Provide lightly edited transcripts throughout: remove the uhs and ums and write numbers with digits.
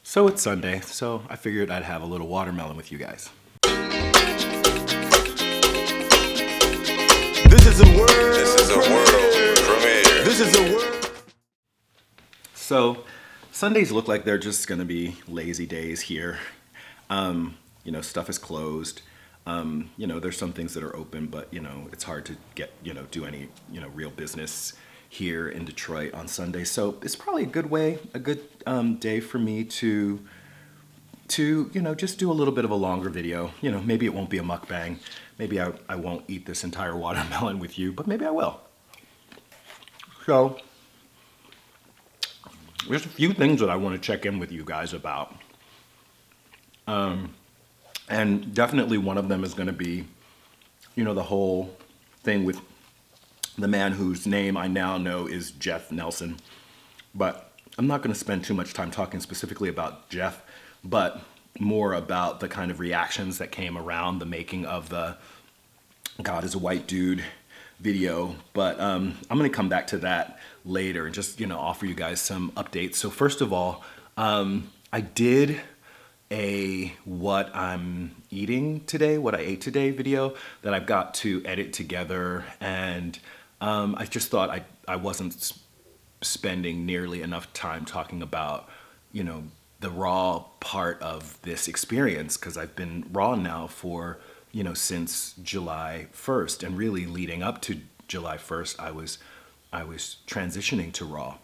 So it's Sunday, so I figured I'd have a little watermelon with you guys. This is a world. This is a world premiere. This is a world. So Sundays look like they're just gonna be lazy days here. Stuff is closed. There's some things that are open, but it's hard to get, do any, real business here in Detroit on Sunday. So it's probably a good day for me to just do a little bit of a longer video. Maybe it won't be a mukbang. Maybe I won't eat this entire watermelon with you, but maybe I will. So there's a few things that I want to check in with you guys about. And definitely one of them is going to be, the whole thing with the man whose name I now know is Jeff Nelson. But I'm not going to spend too much time talking specifically about Jeff, but more about the kind of reactions that came around the making of the God is a White Dude video. But I'm going to come back to that later and just, offer you guys some updates. So first of all, I did a what I ate today video that I've got to edit together, and I just thought I wasn't spending nearly enough time talking about, the raw part of this experience, because I've been raw now for, since July 1st, and really leading up to July 1st, I was transitioning to raw.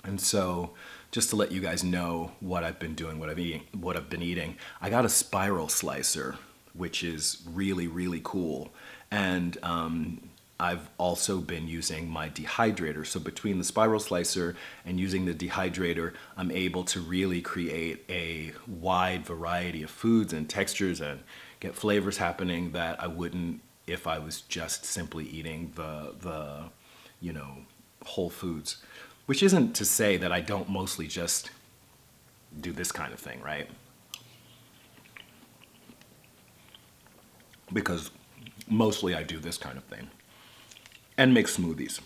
And so just to let you guys know what I've been doing, what I've been eating, I got a spiral slicer, which is really, really cool. And I've also been using my dehydrator. So between the spiral slicer and using the dehydrator, I'm able to really create a wide variety of foods and textures and get flavors happening that I wouldn't if I was just simply eating the whole foods. Which isn't to say that I don't mostly just do this kind of thing, right? Because mostly I do this kind of thing. And make smoothies.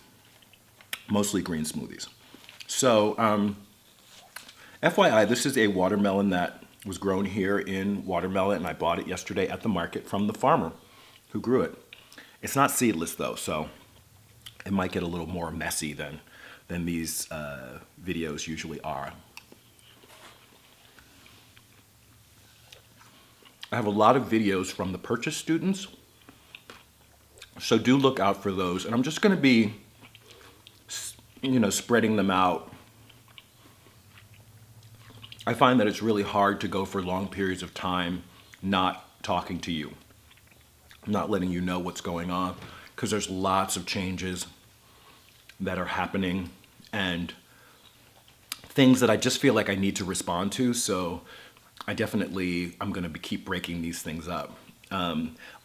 Mostly green smoothies. So, FYI, this is a watermelon that was grown here in Watermelon, and I bought it yesterday at the market from the farmer who grew it. It's not seedless though, so it might get a little more messy than these videos usually are. I have a lot of videos from the purchase students, so do look out for those. And I'm just going to be, spreading them out. I find that it's really hard to go for long periods of time not talking to you, not letting you know what's going on, because there's lots of changes that are happening and things that I just feel like I need to respond to. So I'm going to keep breaking these things up.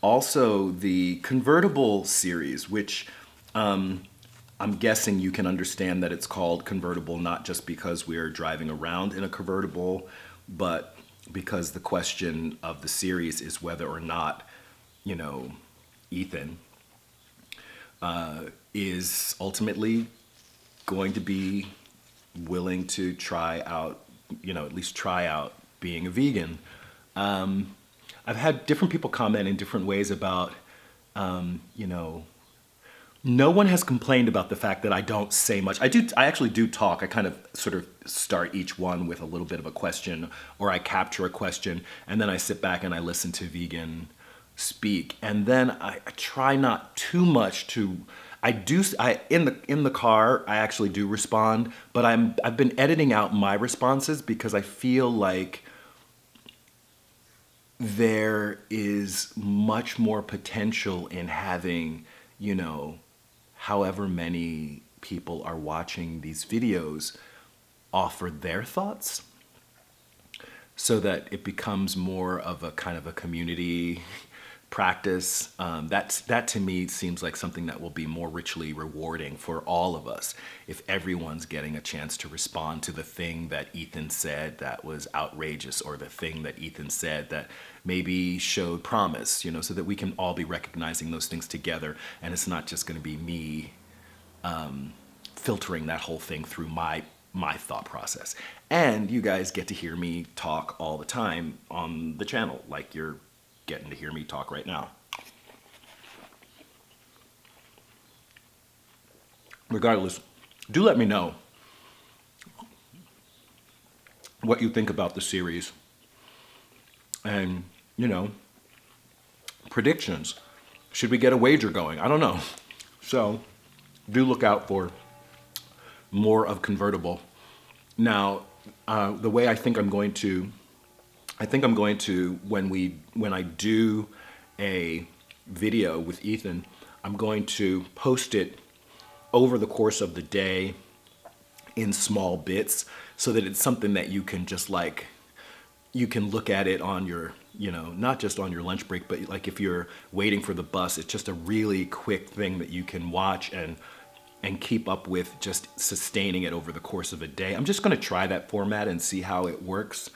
Also, the convertible series, which I'm guessing you can understand that it's called convertible not just because we're driving around in a convertible, but because the question of the series is whether or not, Ethan is ultimately going to be willing to try out, at least try out being a vegan. I've had different people comment in different ways about, no one has complained about the fact that I don't say much. I actually do talk. I kind of sort of start each one with a little bit of a question, or I capture a question, and then I sit back and I listen to vegan speak. And then I try not too much to, in the car, I actually do respond, but I've been editing out my responses because I feel like there is much more potential in having, however many people are watching these videos offer their thoughts, so that it becomes more of a kind of a community practice. That to me seems like something that will be more richly rewarding for all of us if everyone's getting a chance to respond to the thing that Ethan said that was outrageous, or the thing that Ethan said that maybe showed promise, so that we can all be recognizing those things together, and it's not just going to be me filtering that whole thing through my my thought process. And you guys get to hear me talk all the time on the channel, like you're getting to hear me talk right now. Regardless, do let me know what you think about the series. And, you know, predictions. Should we get a wager going? I don't know. So, do look out for more of Convertible. Now, the way I think I'm going to when I do a video with Ethan, I'm going to post it over the course of the day in small bits so that it's something that you can just like, you can look at it on your, you know, not just on your lunch break, but like if you're waiting for the bus, it's just a really quick thing that you can watch and keep up with, just sustaining it over the course of a day. I'm just going to try that format and see how it works.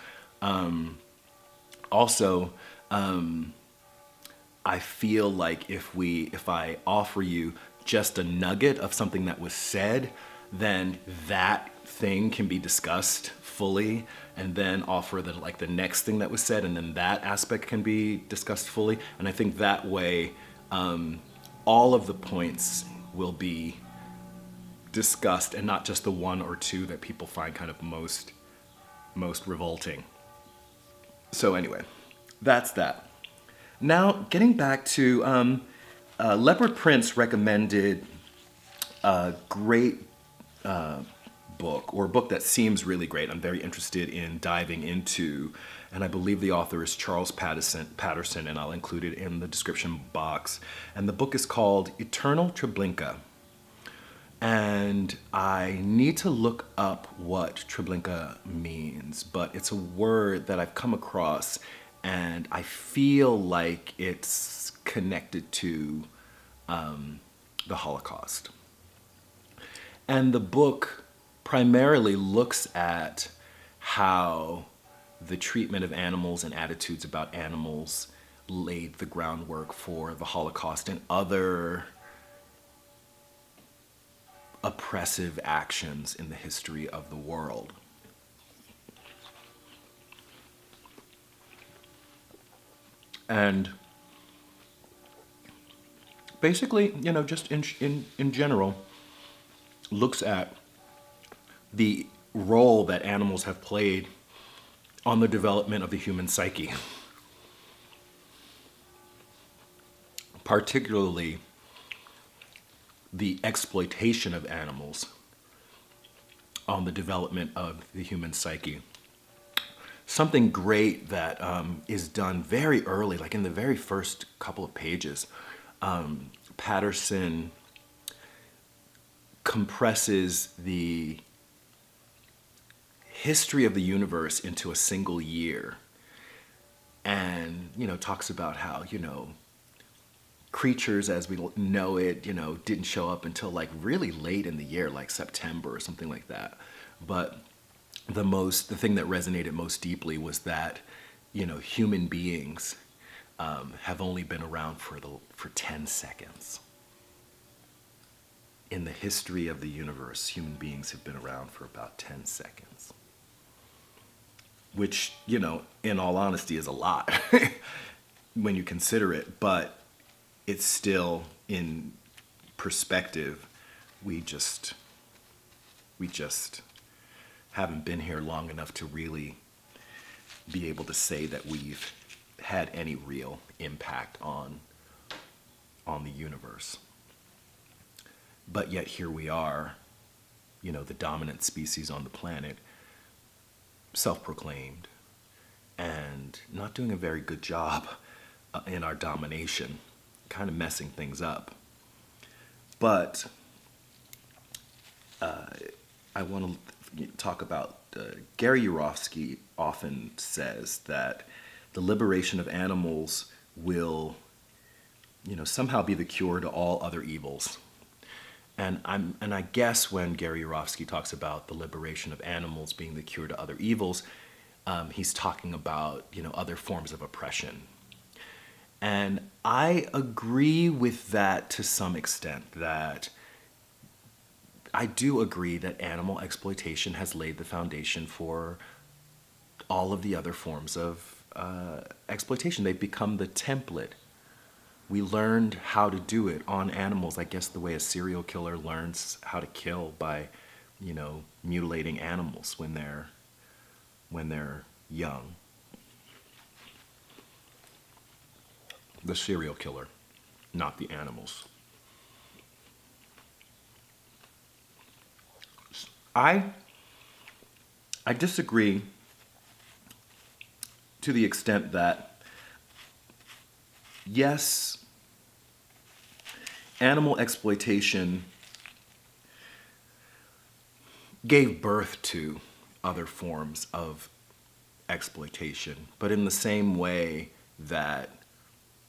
Also, I feel like if I offer you just a nugget of something that was said, then that thing can be discussed fully, and then offer the next thing that was said, and then that aspect can be discussed fully. And I think that way, all of the points will be discussed, and not just the one or two that people find kind of most revolting. So anyway, that's that. Now, getting back to Leopard Prince recommended a great book, or a book that seems really great. I'm very interested in diving into, and I believe the author is Charles Patterson, and I'll include it in the description box. And the book is called Eternal Treblinka. And I need to look up what Treblinka means, but it's a word that I've come across, and I feel like it's connected to the Holocaust. And the book primarily looks at how the treatment of animals and attitudes about animals laid the groundwork for the Holocaust and other oppressive actions in the history of the world. And basically, you know, just in general, looks at the role that animals have played on the development of the human psyche. Particularly the exploitation of animals on the development of the human psyche. Something great that is done very early, like in the very first couple of pages, Patterson compresses the history of the universe into a single year, and, you know, talks about how, you know, creatures as we know it, you know, didn't show up until like really late in the year, like September or something like that. But the thing that resonated most deeply was that, you know, human beings have only been around for 10 seconds. In the history of the universe, human beings have been around for about 10 seconds. Which, you know, in all honesty, is a lot when you consider it, but it's still, in perspective, we just haven't been here long enough to really be able to say that we've had any real impact on the universe. But yet here we are, you know, the dominant species on the planet, self-proclaimed, and not doing a very good job in our domination, kind of messing things up. But I want to talk about, Gary Yourofsky often says that the liberation of animals will, you know, somehow be the cure to all other evils. And I guess when Gary Yourofsky talks about the liberation of animals being the cure to other evils, he's talking about, you know, other forms of oppression. And I agree with that to some extent, that I do agree that animal exploitation has laid the foundation for all of the other forms of exploitation. They've become the template. We learned how to do it on animals, I guess the way a serial killer learns how to kill by, mutilating animals when they're young. The serial killer, not the animals. I disagree to the extent that, yes, animal exploitation gave birth to other forms of exploitation, but in the same way that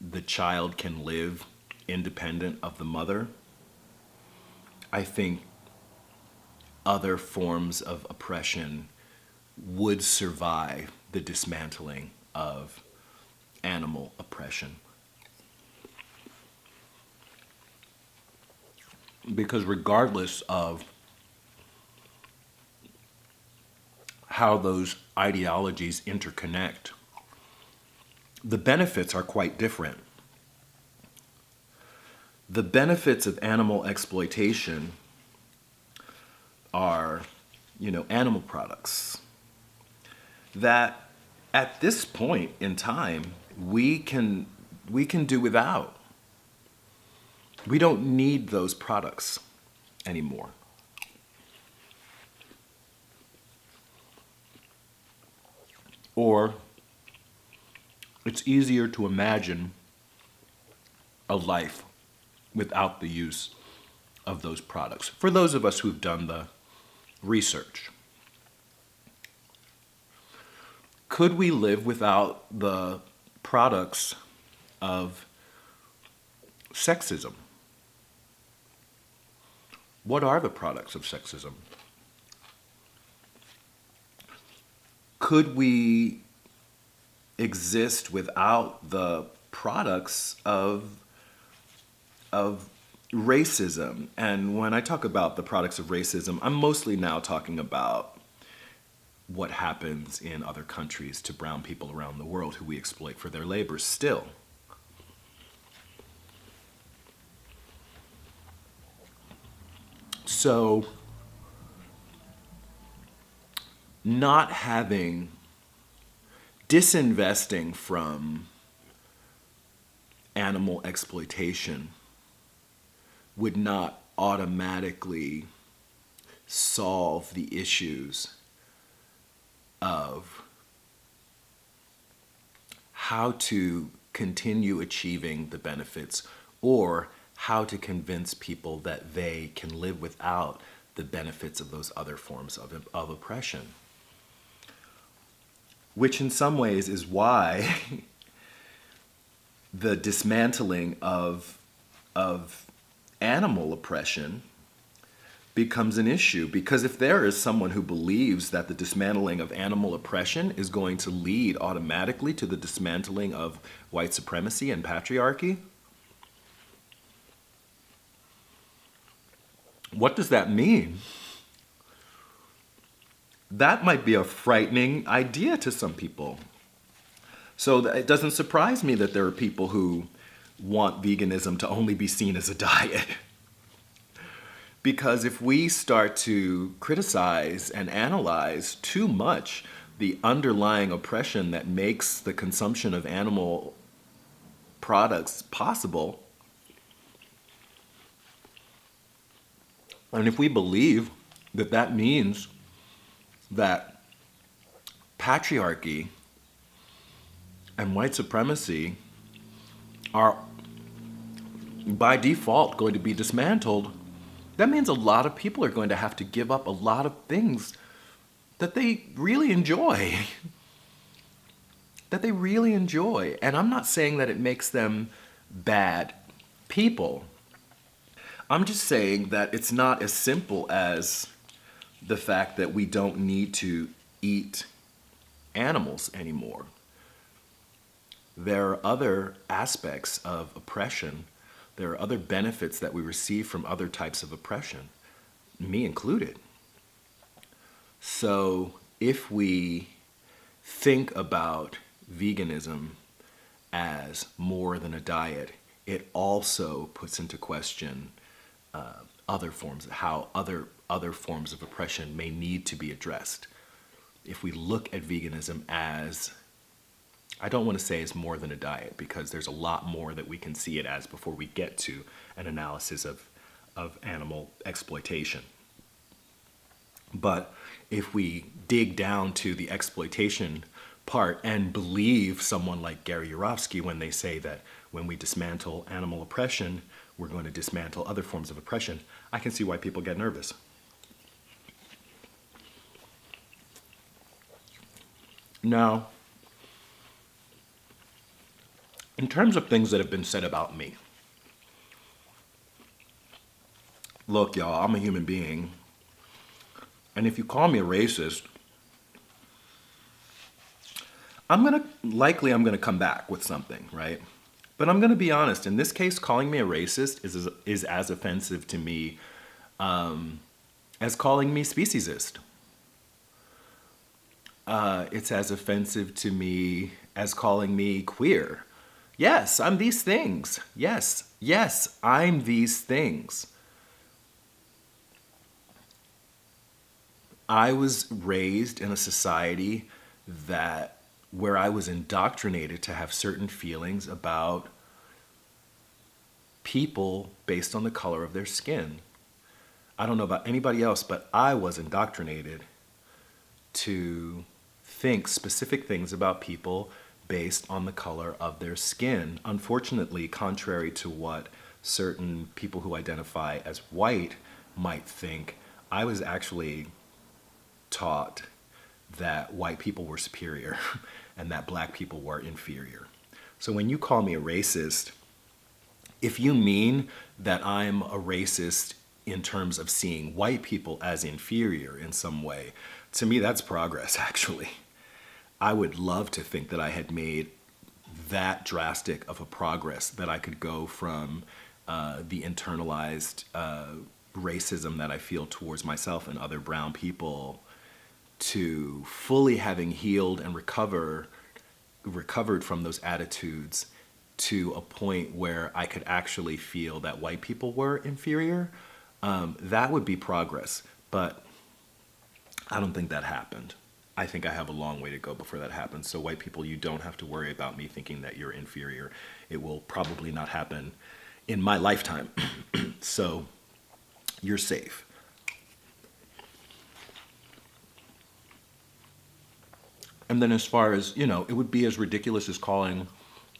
the child can live independent of the mother, I think other forms of oppression would survive the dismantling of animal oppression. Because regardless of how those ideologies interconnect, the benefits are quite different. The benefits of animal exploitation are, animal products that at this point in time we can do without. We don't need those products anymore. Or it's easier to imagine a life without the use of those products. For those of us who've done the research, could we live without the products of sexism? What are the products of sexism? Could we exist without the products of racism? And when I talk about the products of racism, I'm mostly now talking about what happens in other countries to brown people around the world who we exploit for their labor still. So, not having, disinvesting from animal exploitation would not automatically solve the issues of how to continue achieving the benefits or how to convince people that they can live without the benefits of those other forms of oppression. Which in some ways is why the dismantling of animal oppression becomes an issue. Because if there is someone who believes that the dismantling of animal oppression is going to lead automatically to the dismantling of white supremacy and patriarchy, what does that mean? That might be a frightening idea to some people. So it doesn't surprise me that there are people who want veganism to only be seen as a diet. Because if we start to criticize and analyze too much the underlying oppression that makes the consumption of animal products possible, and if we believe that that means that patriarchy and white supremacy are by default going to be dismantled, that means a lot of people are going to have to give up a lot of things that they really enjoy. That they really enjoy. And I'm not saying that it makes them bad people. I'm just saying that it's not as simple as the fact that we don't need to eat animals anymore. There are other aspects of oppression. There are other benefits that we receive from other types of oppression. me included. So if we think about veganism as more than a diet, it also puts into question other forms, how other forms of oppression may need to be addressed. If we look at veganism as, I don't want to say it's more than a diet, because there's a lot more that we can see it as before we get to an analysis of animal exploitation. But if we dig down to the exploitation part and believe someone like Gary Yourofsky when they say that when we dismantle animal oppression, we're going to dismantle other forms of oppression, I can see why people get nervous. Now, in terms of things that have been said about me, look, y'all, I'm a human being. And if you call me a racist, I'm gonna come back with something, right? But I'm gonna be honest. In this case, calling me a racist is as offensive to me as calling me speciesist. It's as offensive to me as calling me queer. Yes, I'm these things. Yes, I'm these things. I was raised in a society where I was indoctrinated to have certain feelings about people based on the color of their skin. I don't know about anybody else, but I was indoctrinated to think specific things about people based on the color of their skin. Unfortunately, contrary to what certain people who identify as white might think, I was actually taught that white people were superior and that black people were inferior. So when you call me a racist, if you mean that I'm a racist in terms of seeing white people as inferior in some way, to me that's progress, actually. I would love to think that I had made that drastic of a progress, that I could go from the internalized racism that I feel towards myself and other brown people to fully having healed and recovered from those attitudes to a point where I could actually feel that white people were inferior. That would be progress, but I don't think that happened. I think I have a long way to go before that happens. So white people, you don't have to worry about me thinking that you're inferior. It will probably not happen in my lifetime. So you're safe. And then as far as, it would be as ridiculous as calling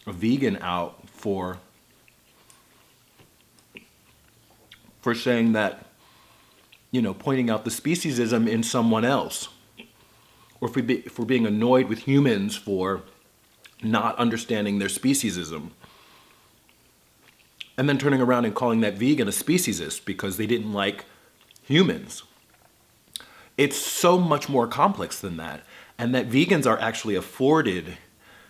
a vegan out for saying that, pointing out the speciesism in someone else. Or if we're being annoyed with humans for not understanding their speciesism. And then turning around and calling that vegan a speciesist because they didn't like humans. It's so much more complex than that. And that vegans are actually afforded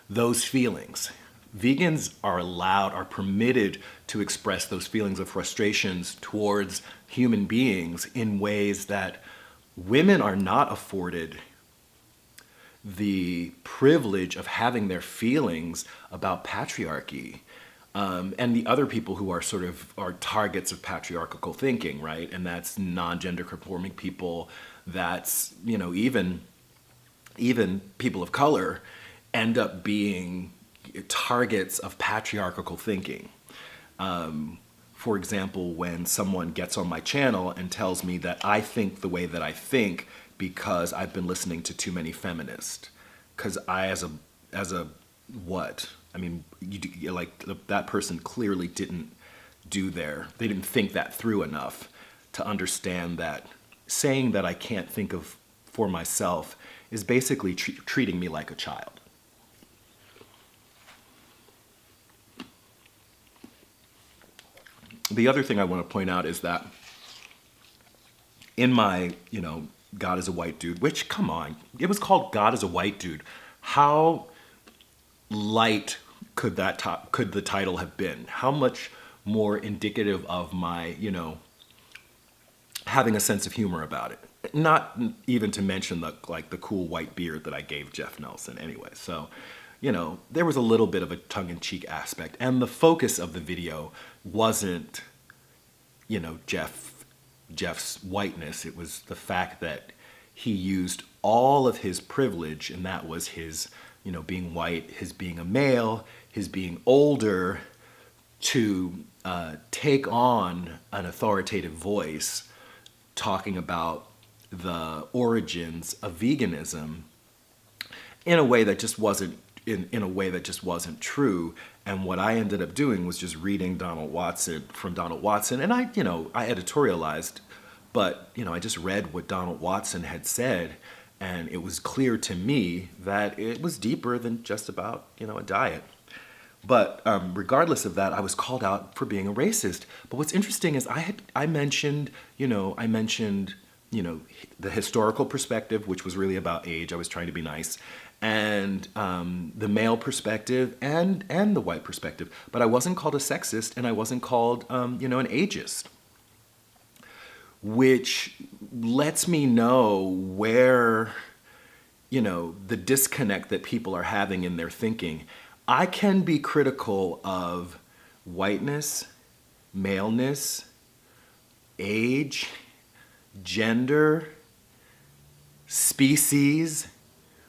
those feelings. Vegans are permitted to express those feelings of frustrations towards human beings in ways that women are not afforded the privilege of having their feelings about patriarchy. And the other people who are are targets of patriarchal thinking, right? And that's non-gender conforming people, that's, even people of color end up being targets of patriarchal thinking. For example, when someone gets on my channel and tells me that I think the way that I think because I've been listening to too many feminists. Because I, as a what? I mean, that person clearly didn't they didn't think that through enough to understand that saying that I can't think for myself is basically treating me like a child. The other thing I want to point out is that in my, God is a white dude, which, come on, it was called God is a white dude. How light could the title have been? How much more indicative of my, having a sense of humor about it. Not even to mention the cool white beard that I gave Jeff Nelson anyway. So, there was a little bit of a tongue-in-cheek aspect. And the focus of the video wasn't, Jeff's whiteness. It was the fact that he used all of his privilege, and that was his, being white, his being a male, his being older, to take on an authoritative voice talking about the origins of veganism in a way that just wasn't true. And what I ended up doing was just reading Donald Watson, and I editorialized, but I just read what Donald Watson had said, and it was clear to me that it was deeper than just about a diet. But regardless of that, I was called out for being a racist. But what's interesting is I mentioned the historical perspective, which was really about age. I was trying to be nice, and the male perspective and the white perspective. But I wasn't called a sexist, and I wasn't called an ageist, which lets me know where the disconnect that people are having in their thinking. I can be critical of whiteness, maleness, age, gender, species,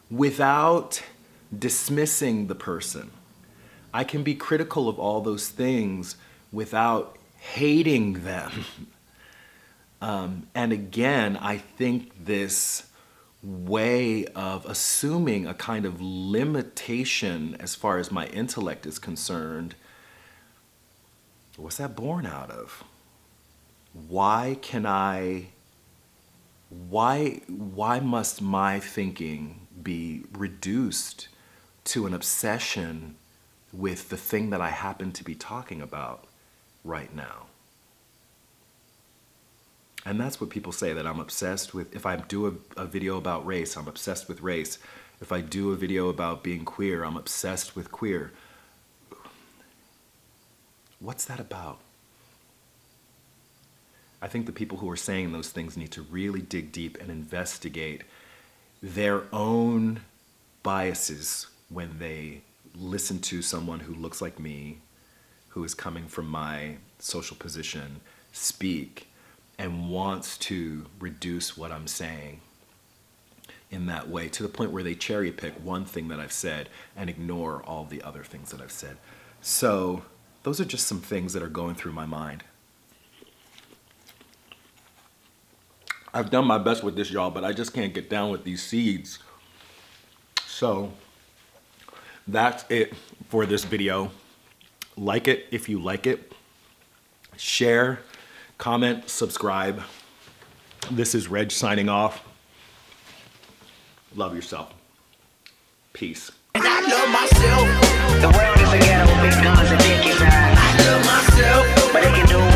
without dismissing the person. I can be critical of all those things without hating them. And again, I think this way of assuming a kind of limitation as far as my intellect is concerned, what's that born out of? Why must my thinking be reduced to an obsession with the thing that I happen to be talking about right now? And that's what people say, that I'm obsessed with. If I do a video about race, I'm obsessed with race. If I do a video about being queer, I'm obsessed with queer. What's that about? I think the people who are saying those things need to really dig deep and investigate their own biases when they listen to someone who looks like me, who is coming from my social position, speak, and wants to reduce what I'm saying in that way to the point where they cherry pick one thing that I've said and ignore all the other things that I've said. So those are just some things that are going through my mind. I've done my best with this, y'all, but I just can't get down with these seeds. So that's it for this video. Like it if you like it. Share, comment, subscribe. This is Reg signing off. Love yourself. Peace. And I love myself. The world is a ghetto with big guns and dick inside. I love myself, but they can do